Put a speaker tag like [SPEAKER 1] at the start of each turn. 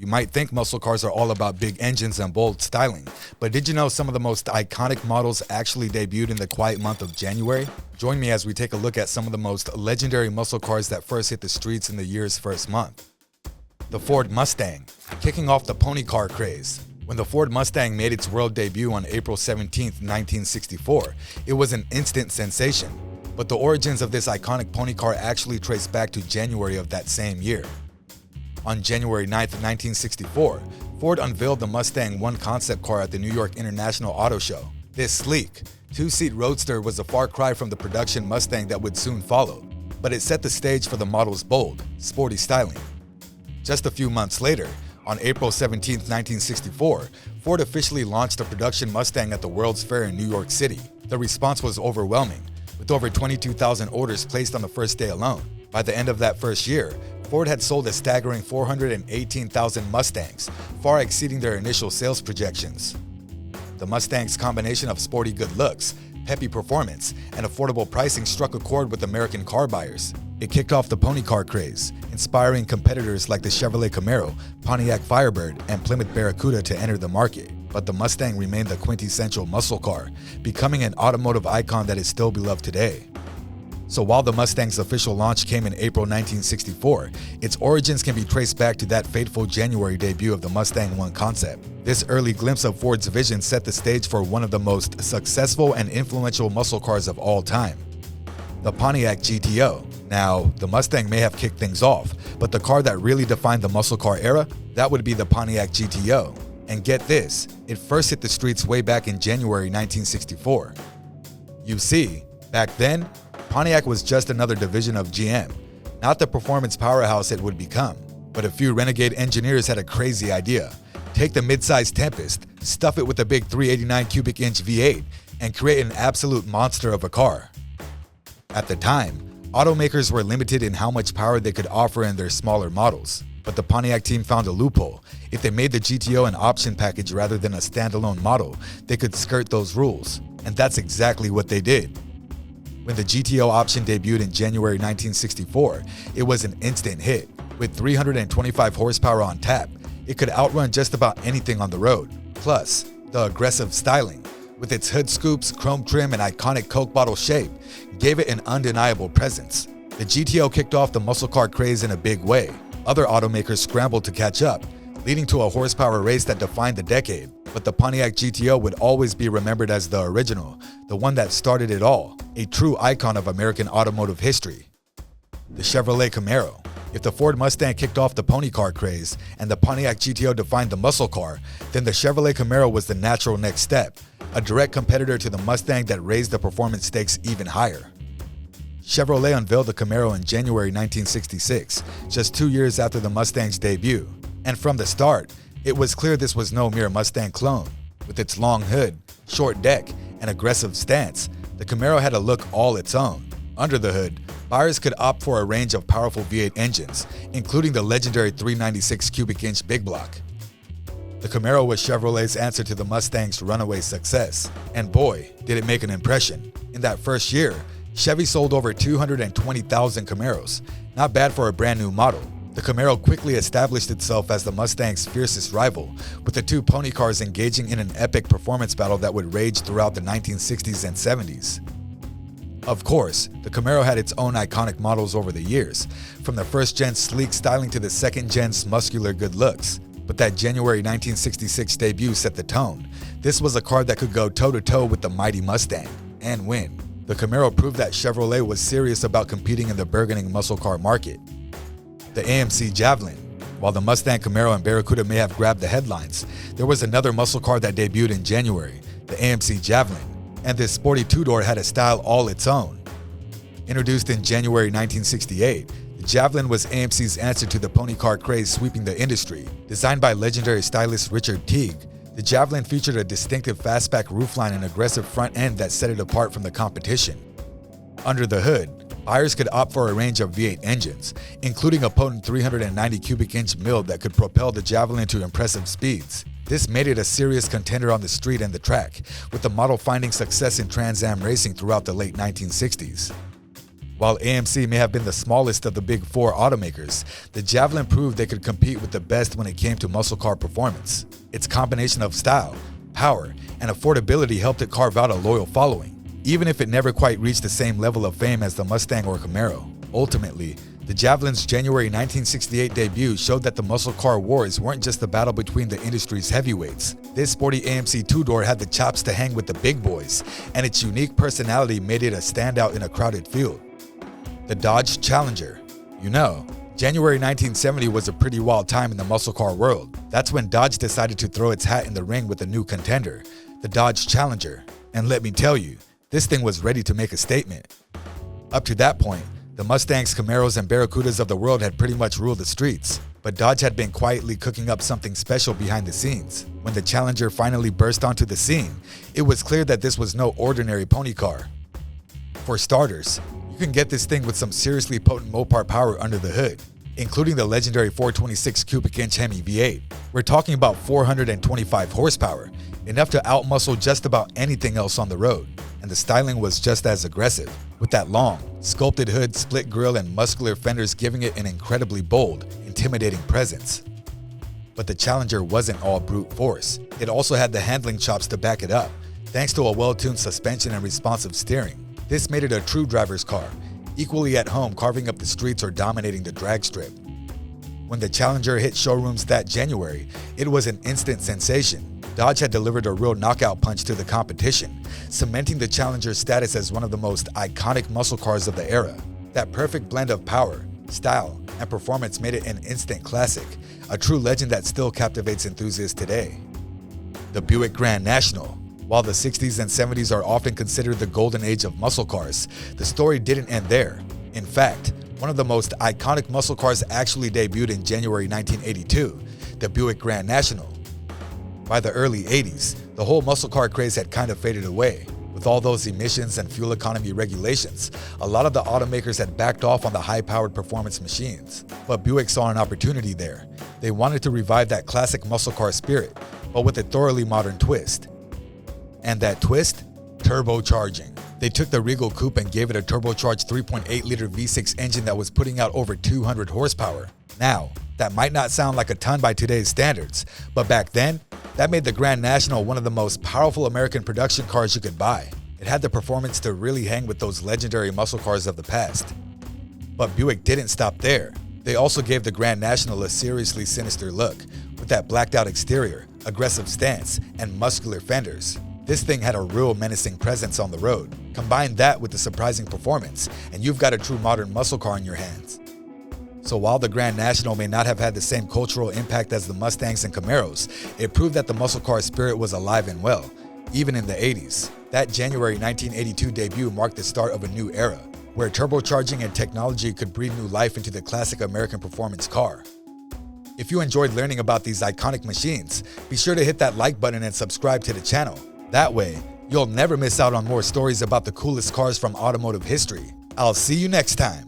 [SPEAKER 1] You might think muscle cars are all about big engines and bold styling, but did you know some of the most iconic models actually debuted in the quiet month of January? Join me as we take a look at some of the most legendary muscle cars that first hit the streets in the year's first month. The Ford Mustang, kicking off the pony car craze. When the Ford Mustang made its world debut on April 17, 1964, it was an instant sensation. But the origins of this iconic pony car actually trace back to January of that same year. On January 9, 1964, Ford unveiled the Mustang 1 concept car at the New York International Auto Show. This sleek, two-seat roadster was a far cry from the production Mustang that would soon follow, but it set the stage for the model's bold, sporty styling. Just a few months later, on April 17, 1964, Ford officially launched the production Mustang at the World's Fair in New York City. The response was overwhelming, with over 22,000 orders placed on the first day alone. By the end of that first year, Ford had sold a staggering 418,000 Mustangs, far exceeding their initial sales projections. The Mustang's combination of sporty good looks, peppy performance, and affordable pricing struck a chord with American car buyers. It kicked off the pony car craze, inspiring competitors like the Chevrolet Camaro, Pontiac Firebird, and Plymouth Barracuda to enter the market. But the Mustang remained the quintessential muscle car, becoming an automotive icon that is still beloved today. So while the Mustang's official launch came in April 1964, its origins can be traced back to that fateful January debut of the Mustang 1 concept. This early glimpse of Ford's vision set the stage for one of the most successful and influential muscle cars of all time, the Pontiac GTO. Now, the Mustang may have kicked things off, but the car that really defined the muscle car era, that would be the Pontiac GTO. And get this, it first hit the streets way back in January 1964. You see, back then, Pontiac was just another division of GM, not the performance powerhouse it would become. But a few renegade engineers had a crazy idea. Take the midsize Tempest, stuff it with a big 389 cubic inch V8, and create an absolute monster of a car. At the time, automakers were limited in how much power they could offer in their smaller models. But the Pontiac team found a loophole. If they made the GTO an option package rather than a standalone model, they could skirt those rules. And that's exactly what they did. When the GTO option debuted in January 1964, it was an instant hit. With 325 horsepower on tap, it could outrun just about anything on the road. Plus, the aggressive styling, with its hood scoops, chrome trim, and iconic Coke bottle shape, gave it an undeniable presence. The GTO kicked off the muscle car craze in a big way. Other automakers scrambled to catch up, leading to a horsepower race that defined the decade. But the Pontiac GTO would always be remembered as the original, the one that started it all, a true icon of American automotive history. The Chevrolet Camaro. If the Ford Mustang kicked off the pony car craze and the Pontiac GTO defined the muscle car, then the Chevrolet Camaro was the natural next step, a direct competitor to the Mustang that raised the performance stakes even higher. Chevrolet unveiled the Camaro in January 1966, just 2 years after the Mustang's debut. And from the start, it was clear this was no mere Mustang clone. With its long hood, short deck, and aggressive stance, the Camaro had a look all its own. Under the hood, buyers could opt for a range of powerful V8 engines, including the legendary 396 cubic inch big block. The Camaro was Chevrolet's answer to the Mustang's runaway success. And boy, did it make an impression. In that first year, Chevy sold over 220,000 Camaros. Not bad for a brand new model. The Camaro quickly established itself as the Mustang's fiercest rival, with the two pony cars engaging in an epic performance battle that would rage throughout the 1960s and 70s. Of course, the Camaro had its own iconic models over the years, from the first-gen sleek styling to the second-gen's muscular good looks. But that January 1966 debut set the tone. This was a car that could go toe-to-toe with the mighty Mustang, and win. The Camaro proved that Chevrolet was serious about competing in the burgeoning muscle car market. The AMC Javelin. While the Mustang, Camaro, and Barracuda may have grabbed the headlines, there was another muscle car that debuted in January, the AMC Javelin, and this sporty two-door had a style all its own. Introduced in January 1968, the Javelin was AMC's answer to the pony car craze sweeping the industry. Designed by legendary stylist Richard Teague, the Javelin featured a distinctive fastback roofline and aggressive front end that set it apart from the competition. Under the hood, buyers could opt for a range of V8 engines, including a potent 390 cubic inch mill that could propel the Javelin to impressive speeds. This made it a serious contender on the street and the track, with the model finding success in Trans Am racing throughout the late 1960s. While AMC may have been the smallest of the big four automakers, the Javelin proved they could compete with the best when it came to muscle car performance. Its combination of style, power, and affordability helped it carve out a loyal following, even if it never quite reached the same level of fame as the Mustang or Camaro. Ultimately, the Javelin's January 1968 debut showed that the muscle car wars weren't just a battle between the industry's heavyweights. This sporty AMC two-door had the chops to hang with the big boys, and its unique personality made it a standout in a crowded field. The Dodge Challenger. January 1970 was a pretty wild time in the muscle car world. That's when Dodge decided to throw its hat in the ring with a new contender, the Dodge Challenger. And let me tell you, this thing was ready to make a statement. Up to that point, the Mustangs, Camaros, and Barracudas of the world had pretty much ruled the streets, but Dodge had been quietly cooking up something special behind the scenes. When the Challenger finally burst onto the scene, it was clear that this was no ordinary pony car. For starters, you can get this thing with some seriously potent Mopar power under the hood, including the legendary 426 cubic inch Hemi V8. We're talking about 425 horsepower, enough to outmuscle just about anything else on the road. And the styling was just as aggressive, with that long, sculpted hood, split grille, and muscular fenders giving it an incredibly bold, intimidating presence. But the Challenger wasn't all brute force. It also had the handling chops to back it up, thanks to a well-tuned suspension and responsive steering. This made it a true driver's car, equally at home carving up the streets or dominating the drag strip. When the Challenger hit showrooms that January, it was an instant sensation. Dodge had delivered a real knockout punch to the competition, cementing the Challenger's status as one of the most iconic muscle cars of the era. That perfect blend of power, style, and performance made it an instant classic, a true legend that still captivates enthusiasts today. The Buick Grand National. While the 60s and 70s are often considered the golden age of muscle cars, the story didn't end there. In fact, one of the most iconic muscle cars actually debuted in January 1982, the Buick Grand National. By the early 80s, the whole muscle car craze had kind of faded away. With all those emissions and fuel economy regulations, a lot of the automakers had backed off on the high-powered performance machines. But Buick saw an opportunity there. They wanted to revive that classic muscle car spirit, but with a thoroughly modern twist. And that twist? Turbocharging. They took the Regal Coupe and gave it a turbocharged 3.8-liter V6 engine that was putting out over 200 horsepower. Now, that might not sound like a ton by today's standards, but back then, that made the Grand National one of the most powerful American production cars you could buy. It had the performance to really hang with those legendary muscle cars of the past. But Buick didn't stop there. They also gave the Grand National a seriously sinister look, with that blacked out exterior, aggressive stance, and muscular fenders. This thing had a real menacing presence on the road. Combine that with the surprising performance, and you've got a true modern muscle car in your hands. So while the Grand National may not have had the same cultural impact as the Mustangs and Camaros, it proved that the muscle car spirit was alive and well, even in the 80s. That January 1982 debut marked the start of a new era, where turbocharging and technology could breathe new life into the classic American performance car. If you enjoyed learning about these iconic machines, be sure to hit that like button and subscribe to the channel. That way, you'll never miss out on more stories about the coolest cars from automotive history. I'll see you next time.